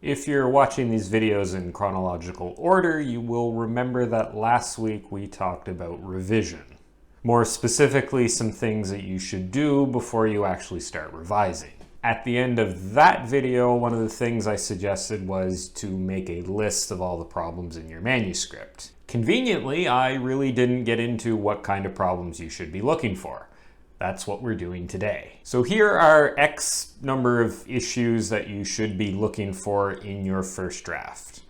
If you're watching these videos in chronological order, you will remember that last week we talked about revision. More specifically, some things that you should do before you actually start revising. At the end of that video, one of the things I suggested was to make a list of all the problems in your manuscript. Conveniently, I really didn't get into what kind of problems you should be looking for. That's what we're doing today. So here are X number of issues that you should be looking for in your first draft.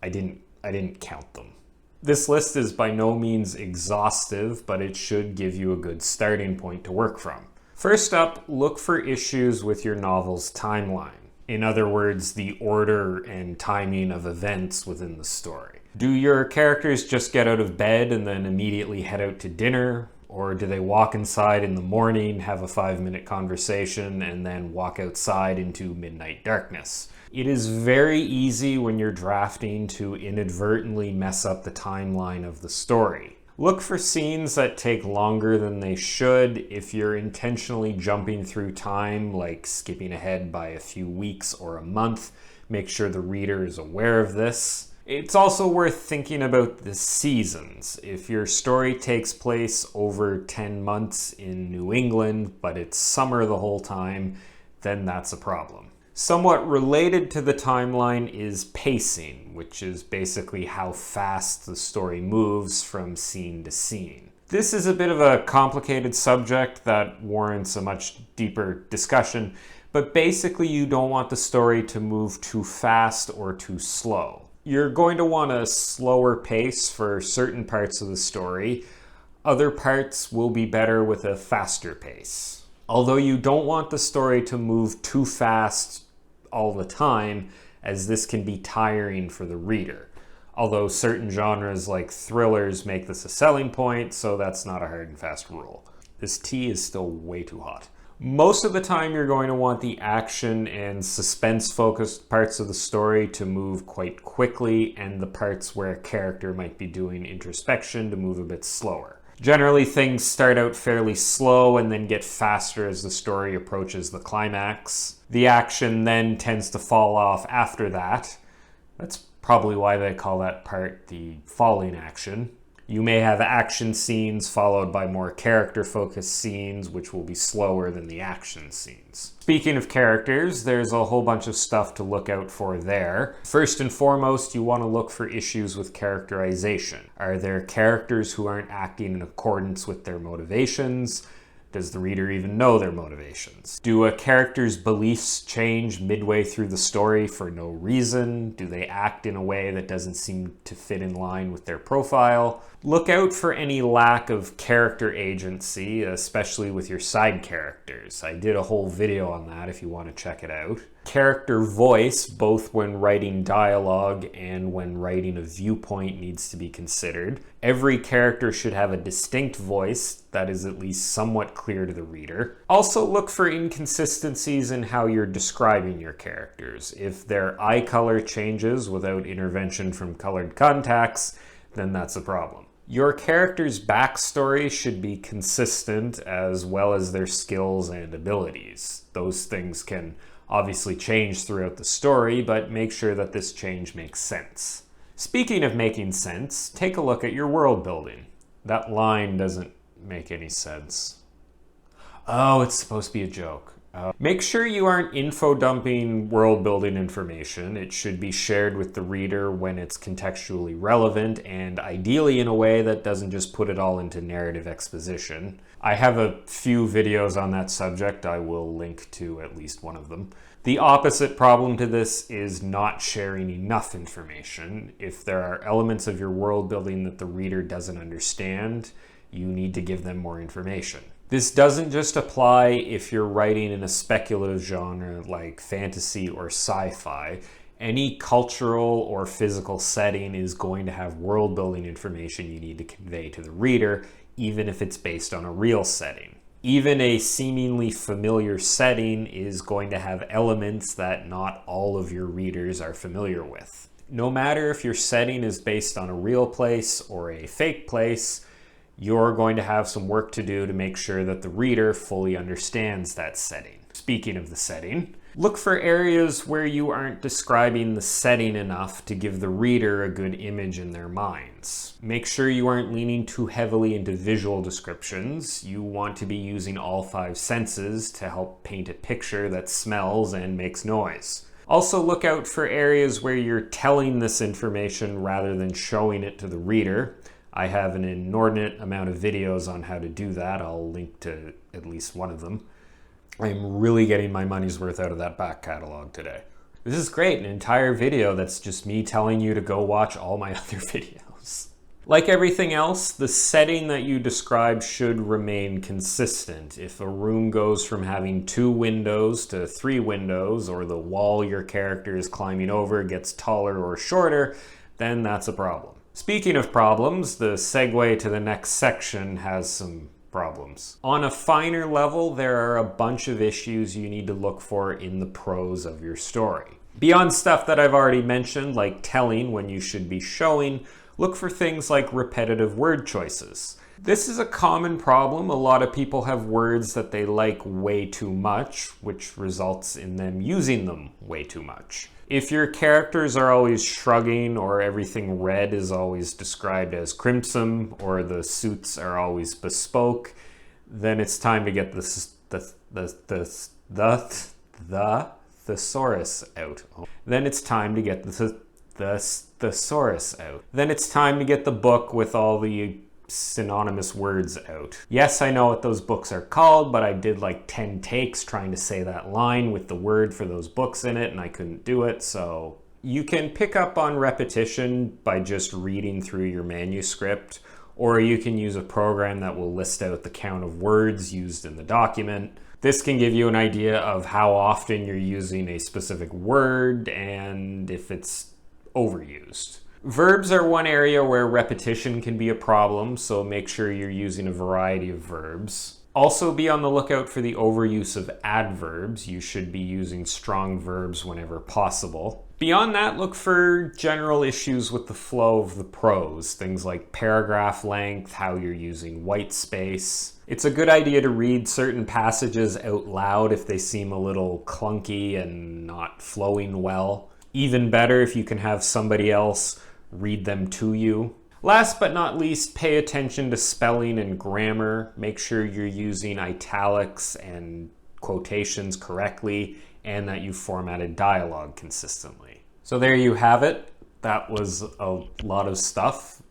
I didn't count them. This list is by no means exhaustive, but it should give you a good starting point to work from. First up, look for issues with your novel's timeline. In other words, the order and timing of events within the story. Do your characters just get out of bed and then immediately head out to dinner? Or do they walk inside in the morning, have a 5-minute conversation, and then walk outside into midnight darkness? It is very easy when you're drafting to inadvertently mess up the timeline of the story. Look for scenes that take longer than they should. If you're intentionally jumping through time, like skipping ahead by a few weeks or a month, make sure the reader is aware of this. It's also worth thinking about the seasons. If your story takes place over 10 months in New England, but it's summer the whole time, then that's a problem. Somewhat related to the timeline is pacing, which is basically how fast the story moves from scene to scene. This is a bit of a complicated subject that warrants a much deeper discussion, but basically you don't want the story to move too fast or too slow. You're going to want a slower pace for certain parts of the story. Other parts will be better with a faster pace. Although you don't want the story to move too fast all the time, as this can be tiring for the reader. Although certain genres like thrillers make this a selling point, so that's not a hard and fast rule. This tea is still way too hot. Most of the time you're going to want the action and suspense-focused parts of the story to move quite quickly, and the parts where a character might be doing introspection to move a bit slower. Generally, things start out fairly slow and then get faster as the story approaches the climax. The action then tends to fall off after that. That's probably why they call that part the falling action. You may have action scenes followed by more character-focused scenes, which will be slower than the action scenes. Speaking of characters, there's a whole bunch of stuff to look out for there. First and foremost, you want to look for issues with characterization. Are there characters who aren't acting in accordance with their motivations? Does the reader even know their motivations? Do a character's beliefs change midway through the story for no reason? Do they act in a way that doesn't seem to fit in line with their profile? Look out for any lack of character agency, especially with your side characters. I did a whole video on that if you want to check it out. Character voice, both when writing dialogue and when writing a viewpoint, needs to be considered. Every character should have a distinct voice that is at least somewhat clear to the reader. Also look for inconsistencies in how you're describing your characters. If their eye color changes without intervention from colored contacts, then that's a problem. Your character's backstory should be consistent, as well as their skills and abilities. Those things can obviously change throughout the story, but make sure that this change makes sense. Speaking of making sense, take a look at your world building. That line doesn't make any sense. Oh, it's supposed to be a joke. Make sure you aren't info-dumping world-building information. It should be shared with the reader when it's contextually relevant, and ideally in a way that doesn't just put it all into narrative exposition. I have a few videos on that subject. I will link to at least one of them. The opposite problem to this is not sharing enough information. If there are elements of your world building that the reader doesn't understand, you need to give them more information. This doesn't just apply if you're writing in a speculative genre like fantasy or sci-fi. Any cultural or physical setting is going to have world building information you need to convey to the reader, even if it's based on a real setting. Even a seemingly familiar setting is going to have elements that not all of your readers are familiar with. No matter if your setting is based on a real place or a fake place, you're going to have some work to do to make sure that the reader fully understands that setting. Speaking of the setting, Look for areas where you aren't describing the setting enough to give the reader a good image in their minds. Make sure you aren't leaning too heavily into visual descriptions. You want to be using all 5 senses to help paint a picture that smells and makes noise. Also look out for areas where you're telling this information rather than showing it to the reader. I have an inordinate amount of videos on how to do that. I'll link to at least one of them. I'm really getting my money's worth out of that back catalog today. This is great, an entire video that's just me telling you to go watch all my other videos. Like everything else, the setting that you describe should remain consistent. If a room goes from having 2 windows to 3 windows, or the wall your character is climbing over gets taller or shorter, then that's a problem. Speaking of problems, the segue to the next section has some problems. On a finer level, there are a bunch of issues you need to look for in the prose of your story. Beyond stuff that I've already mentioned, like telling when you should be showing, look for things like repetitive word choices. This is a common problem. A lot of people have words that they like way too much, which results in them using them way too much. If your characters are always shrugging, or everything red is always described as crimson, or the suits are always bespoke, then it's time to get the thesaurus out. Then it's time to get the thesaurus out. Then it's time to get the book with all the synonymous words out. Yes, I know what those books are called, but I did like 10 takes trying to say that line with the word for those books in it, and I couldn't do it, so you can pick up on repetition by just reading through your manuscript, or you can use a program that will list out the count of words used in the document. This can give you an idea of how often you're using a specific word and if it's overused. Verbs are one area where repetition can be a problem, so make sure you're using a variety of verbs. Also be on the lookout for the overuse of adverbs. You should be using strong verbs whenever possible. Beyond that, look for general issues with the flow of the prose, things like paragraph length, how you're using white space. It's a good idea to read certain passages out loud if they seem a little clunky and not flowing well. Even better if you can have somebody else read them to you. Last but not least, pay attention to spelling and grammar. Make sure you're using italics and quotations correctly, and that you formatted dialogue consistently. So there you have it. That was a lot of stuff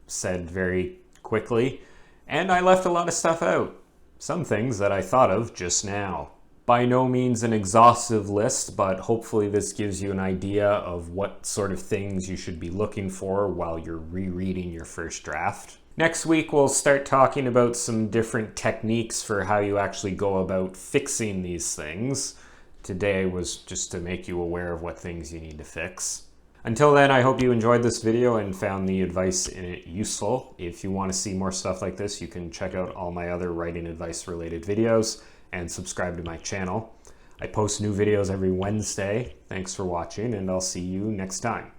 said very quickly, and I left a lot of stuff out. Some things that I thought of just now. By no means an exhaustive list, but hopefully this gives you an idea of what sort of things you should be looking for while you're rereading your first draft. Next week, we'll start talking about some different techniques for how you actually go about fixing these things. Today was just to make you aware of what things you need to fix. Until then, I hope you enjoyed this video and found the advice in it useful. If you want to see more stuff like this, you can check out all my other writing advice related videos and subscribe to my channel. I post new videos every Wednesday. Thanks for watching, and I'll see you next time.